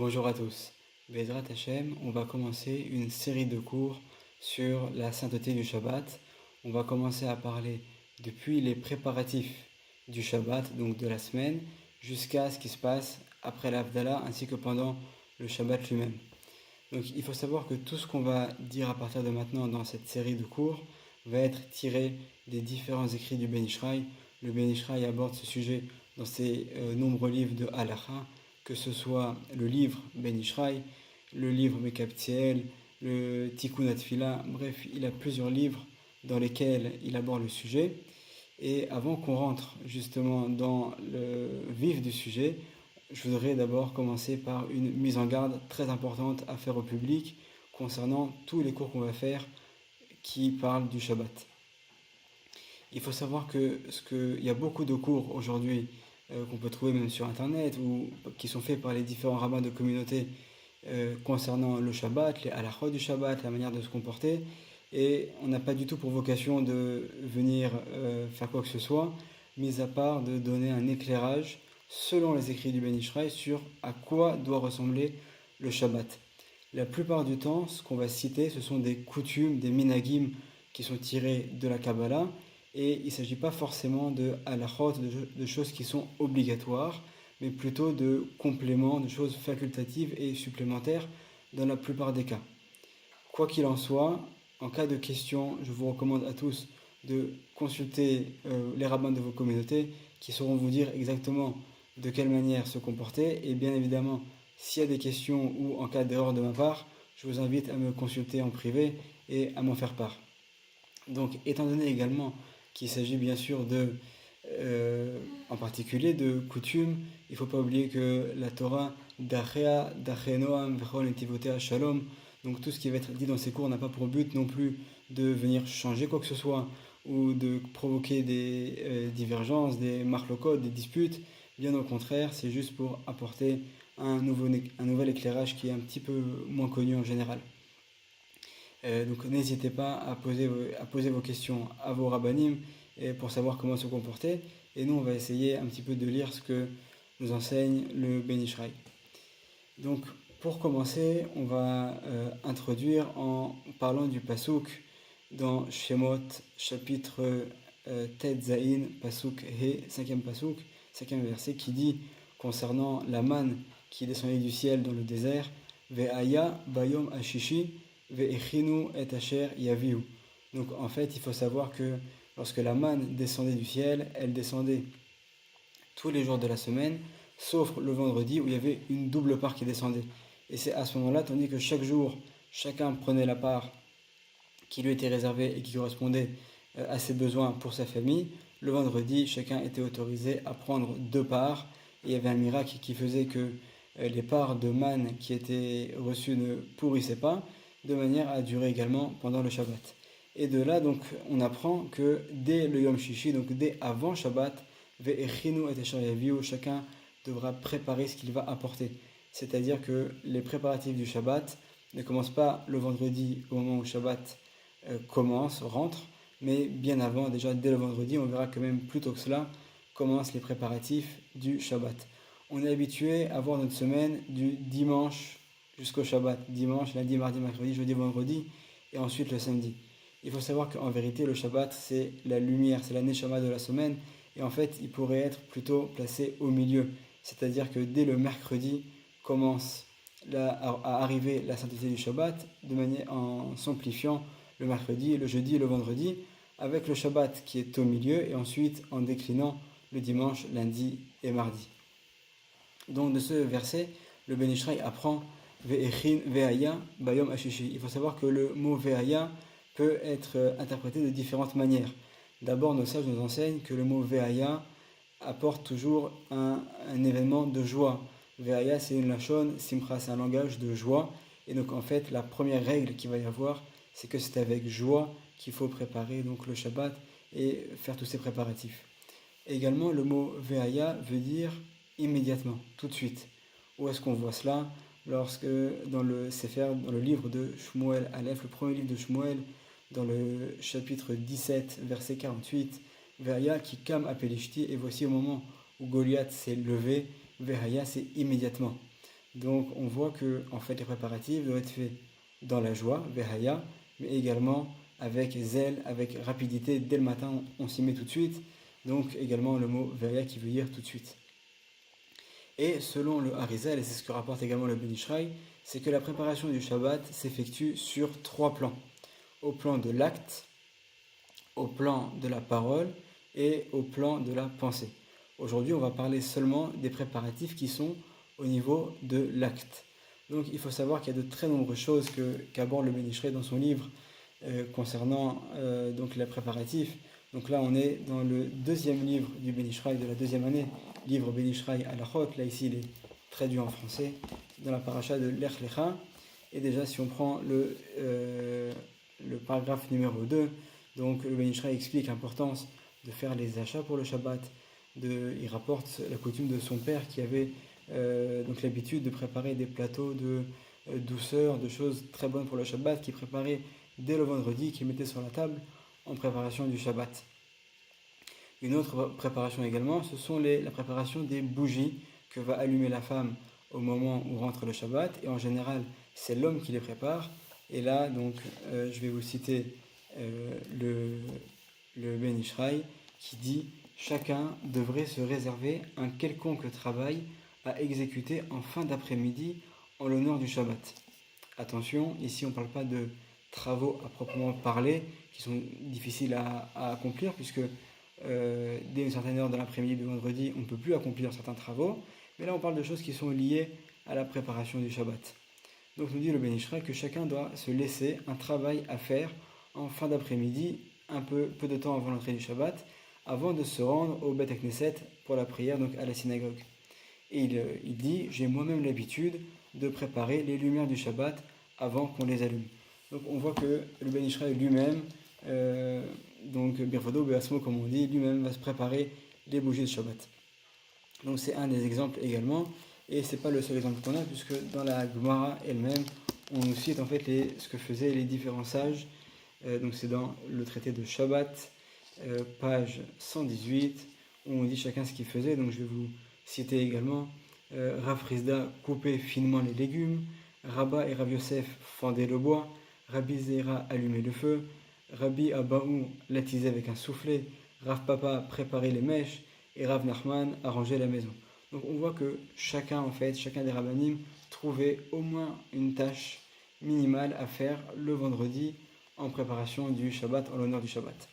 Bonjour à tous. Bezrat Hashem, on va commencer une série de cours sur la sainteté du Shabbat. On va commencer à parler depuis les préparatifs du Shabbat, donc de la semaine, jusqu'à ce qui se passe après l'Havdalah ainsi que pendant le Shabbat lui-même. Donc il faut savoir que tout ce qu'on va dire à partir de maintenant dans cette série de cours va être tiré des différents écrits du Ben Ishraï. Le Ben Ishraï aborde ce sujet dans ses nombreux livres de Halacha, que ce soit le livre Ben Ishraï, le livre Mekabtziel, le Tikkun HaTefila, bref, il a plusieurs livres dans lesquels il aborde le sujet. Et avant qu'on rentre justement dans le vif du sujet, je voudrais d'abord commencer par une mise en garde très importante à faire au public concernant tous les cours qu'on va faire qui parlent du Shabbat. Il faut savoir qu'il y a beaucoup de cours aujourd'hui qu'on peut trouver même sur internet ou qui sont faits par les différents rabbins de communauté concernant le Shabbat, les halachot du Shabbat, la manière de se comporter, et on n'a pas du tout pour vocation de venir faire quoi que ce soit, mis à part de donner un éclairage selon les écrits du Ben Ishraï sur à quoi doit ressembler le Shabbat. La plupart du temps, ce qu'on va citer, ce sont des coutumes, des minagim qui sont tirés de la Kabbalah, et il ne s'agit pas forcément de halachot, de choses qui sont obligatoires, mais plutôt de compléments, de choses facultatives et supplémentaires dans la plupart des cas. Quoi qu'il en soit, en cas de question, je vous recommande à tous de consulter les rabbins de vos communautés qui sauront vous dire exactement de quelle manière se comporter. Et bien évidemment, s'il y a des questions ou en cas d'erreur de ma part, je vous invite à me consulter en privé et à m'en faire part. Donc, étant donné également qu'il s'agit bien sûr en particulier de coutumes, il ne faut pas oublier que la Torah, Dachea, Dachenoam, Vechol Netivotea Shalom, donc tout ce qui va être dit dans ces cours n'a pas pour but non plus de venir changer quoi que ce soit ou de provoquer des divergences, des marlocotes, des disputes. Bien au contraire, c'est juste pour apporter un nouvel éclairage qui est un petit peu moins connu en général. Donc n'hésitez pas à poser vos questions à vos rabbinim pour savoir comment se comporter. Et nous, on va essayer un petit peu de lire ce que nous enseigne le Ben Ishraï. Donc, pour commencer, on va introduire en parlant du Pasuk dans Shemot, chapitre Tet Zain, Pasuk He, 5e Pasuk, 5e verset, qui dit concernant la manne qui descendait du ciel dans le désert, Ve'aya bayom ashishi, ve'echinu et asher yaviu. Donc, en fait, il faut savoir que lorsque la manne descendait du ciel, elle descendait tous les jours de la semaine, sauf le vendredi où il y avait une double part qui descendait. Et c'est à ce moment-là, tandis que chaque jour, chacun prenait la part qui lui était réservée et qui correspondait à ses besoins pour sa famille, le vendredi, chacun était autorisé à prendre 2 parts. Et il y avait un miracle qui faisait que les parts de manne qui étaient reçues ne pourrissaient pas, de manière à durer également pendant le Shabbat. Et de là, donc, on apprend que dès le Yom Shishi, donc dès avant Shabbat, Ve'echinu et asher yaviu, chacun devra préparer ce qu'il va apporter. C'est-à-dire que les préparatifs du Shabbat ne commencent pas le vendredi au moment où Shabbat rentre, mais bien avant, déjà dès le vendredi, on verra que même plus tôt que cela, commencent les préparatifs du Shabbat. On est habitué à voir notre semaine du dimanche jusqu'au Shabbat. Dimanche, lundi, mardi, mercredi, jeudi, vendredi, et ensuite le samedi. Il faut savoir qu'en vérité, le Shabbat, c'est la lumière, c'est la Neshama de la semaine, et en fait, il pourrait être plutôt placé au milieu. C'est-à-dire que dès le mercredi commence à arriver la sainteté du Shabbat en s'amplifiant le mercredi, le jeudi et le vendredi, avec le Shabbat qui est au milieu et ensuite en déclinant le dimanche, lundi et mardi. Donc de ce verset, le Ben Ishraï apprend Ve'echin ve'aya bayom ashishi. Il faut savoir que le mot ve'aya peut être interprété de différentes manières. D'abord, nos sages nous enseignent que le mot ve'aya apporte toujours un événement de joie. Ve'aya, c'est une lachon, simcha, c'est un langage de joie. Et donc, en fait, la première règle qu'il va y avoir, c'est que c'est avec joie qu'il faut préparer donc, le Shabbat et faire tous ces préparatifs. Et également, le mot ve'aya veut dire immédiatement, tout de suite. Où est-ce qu'on voit cela? Lorsque dans le Sefer, dans le livre de Shmuel Aleph, le premier livre de Shmuel, dans le chapitre 17, verset 48, Ve'aya qui kam apelishti, et voici au moment où Goliath s'est levé, Ve'aya c'est immédiatement. Donc on voit que en fait les préparatifs doivent être faits dans la joie, Vehaya, mais également avec zèle, avec rapidité. Dès le matin, on s'y met tout de suite. Donc également le mot Vehaya qui veut dire tout de suite. Et selon le Harizal, et c'est ce que rapporte également le Ben Ishraï, c'est que la préparation du Shabbat s'effectue sur trois plans. Au plan de l'acte, au plan de la parole et au plan de la pensée. Aujourd'hui, on va parler seulement des préparatifs qui sont au niveau de l'acte. Donc il faut savoir qu'il y a de très nombreuses choses qu'aborde le Ben Ishraï dans son livre concernant donc les préparatifs. Donc là, on est dans le deuxième livre du Ben Ishraï de la deuxième année, livre Ben Ishraï Halachot. Là, ici, il est traduit en français dans la paracha de Lech Lecha. Et déjà, si on prend le paragraphe numéro 2, donc le Ben Ishraï explique l'importance de faire les achats pour le Shabbat. Il rapporte la coutume de son père qui avait donc l'habitude de préparer des plateaux de douceur, de choses très bonnes pour le Shabbat, qui préparait dès le vendredi, qui mettait sur la table en préparation du Shabbat. Une autre préparation également, ce sont la préparation des bougies que va allumer la femme au moment où rentre le Shabbat. Et en général, c'est l'homme qui les prépare. Et là, donc, je vais vous citer le Ben Ishraï qui dit « Chacun devrait se réserver un quelconque travail à exécuter en fin d'après-midi en l'honneur du Shabbat. » Attention, ici on ne parle pas de travaux à proprement parler qui sont difficiles à accomplir puisque dès une certaine heure de l'après-midi du vendredi, on ne peut plus accomplir certains travaux. Mais là, on parle de choses qui sont liées à la préparation du Shabbat. Donc, nous dit le Ben Ishraï que chacun doit se laisser un travail à faire en fin d'après-midi, peu de temps avant l'entrée du Shabbat, avant de se rendre au Beth Knesset pour la prière, donc à la synagogue. Et il dit, j'ai moi-même l'habitude de préparer les lumières du Shabbat avant qu'on les allume. Donc on voit que le Ben Ishraï lui-même, donc Birvado Beasmo comme on dit, lui-même va se préparer les bougies de Shabbat. Donc c'est un des exemples également, et c'est pas le seul exemple qu'on a, puisque dans la Gemara elle-même, on nous cite en fait ce que faisaient les différents sages. Donc c'est dans le traité de Shabbat, page 118, où on dit chacun ce qu'il faisait. Donc je vais vous citer également Rav Rizda coupait finement les légumes, Rabba et Rav Yosef fendaient le bois, Rabbi Zeira allumait le feu, Rabbi Abaou l'attisait avec un soufflet, Rav Papa préparait les mèches et Rav Nachman arrangeait la maison. Donc on voit que chacun des rabbanim trouvait au moins une tâche minimale à faire le vendredi en préparation du Shabbat, en l'honneur du Shabbat.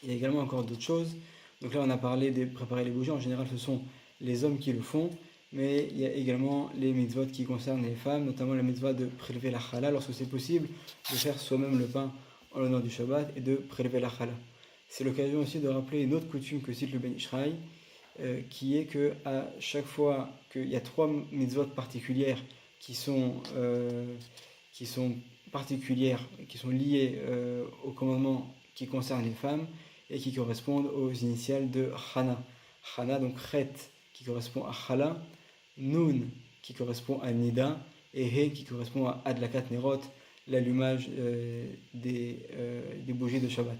Il y a également encore d'autres choses. Donc là on a parlé de préparer les bougies, en général ce sont les hommes qui le font, mais il y a également les mitzvot qui concernent les femmes, notamment la mitzvah de prélever la chala lorsque c'est possible, de faire soi-même le pain en l'honneur du Shabbat et de prélever la chala. C'est l'occasion aussi de rappeler une autre coutume que cite le Ben Ishraï, qui est que à chaque fois qu'il y a trois mitzvot particulières qui sont liées au commandement qui concerne les femmes et qui correspondent aux initiales de Chana. Chana, donc Chet, qui correspond à Chala, Nun, qui correspond à Nida, et He, qui correspond à Adlakat Nerot, l'allumage des bougies de Shabbat.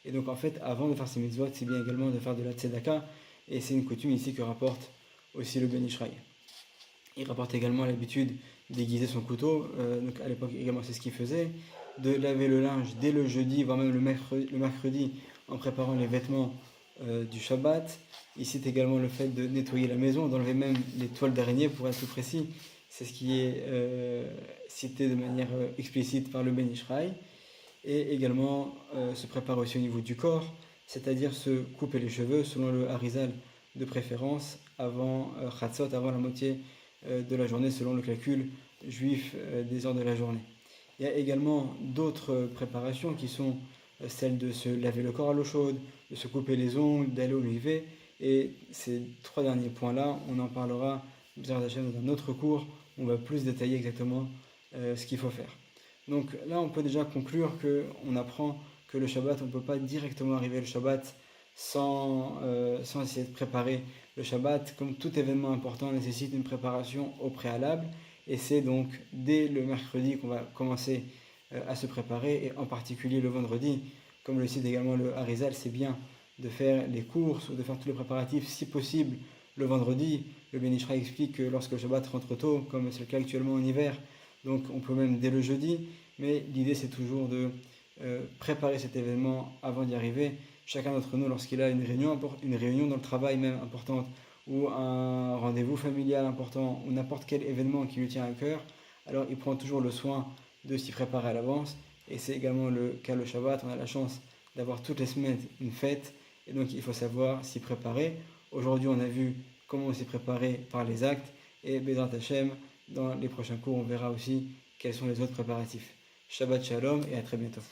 Et donc en fait, avant de faire ces mitzvot, c'est bien également de faire de la tzedaka, et c'est une coutume ici que rapporte aussi le Ben Ishraï. Il rapporte également l'habitude d'aiguiser son couteau, donc à l'époque également c'est ce qu'il faisait, de laver le linge dès le jeudi, voire même le mercredi, en préparant les vêtements du Shabbat. Il cite également le fait de nettoyer la maison, d'enlever même les toiles d'araignée pour être plus précis. C'est ce qui est cité de manière explicite par le Ben Ishraï. Et également se préparer aussi au niveau du corps, c'est-à-dire se couper les cheveux selon le Harizal de préférence avant Chatzot, avant la moitié de la journée selon le calcul juif des heures de la journée. Il y a également d'autres préparations qui sont celles de se laver le corps à l'eau chaude, de se couper les ongles, d'aller au mikvé. Et ces trois derniers points-là, on en parlera dans un autre cours, on va plus détailler exactement ce qu'il faut faire. Donc là, on peut déjà conclure qu'on apprend que le Shabbat, on ne peut pas directement arriver le Shabbat sans essayer de préparer le Shabbat. Comme tout événement important nécessite une préparation au préalable. Et c'est donc dès le mercredi qu'on va commencer à se préparer, et en particulier le vendredi. Comme le cite également le Harizal, c'est bien de faire les courses ou de faire tous les préparatifs, si possible, le vendredi. le Ben Ish Chai explique que lorsque le Shabbat rentre tôt, comme c'est le cas actuellement en hiver, donc on peut même dès le jeudi, mais l'idée c'est toujours de préparer cet événement avant d'y arriver. Chacun d'entre nous, lorsqu'il a une réunion dans le travail même importante, ou un rendez-vous familial important, ou n'importe quel événement qui lui tient à cœur, alors il prend toujours le soin de s'y préparer à l'avance. Et c'est également le cas le Shabbat. On a la chance d'avoir toutes les semaines une fête, et donc il faut savoir s'y préparer. Aujourd'hui, on a vu comment on s'y préparer par les actes, et Bezrat Hashem, dans les prochains cours, on verra aussi quels sont les autres préparatifs. Shabbat Shalom et à très bientôt.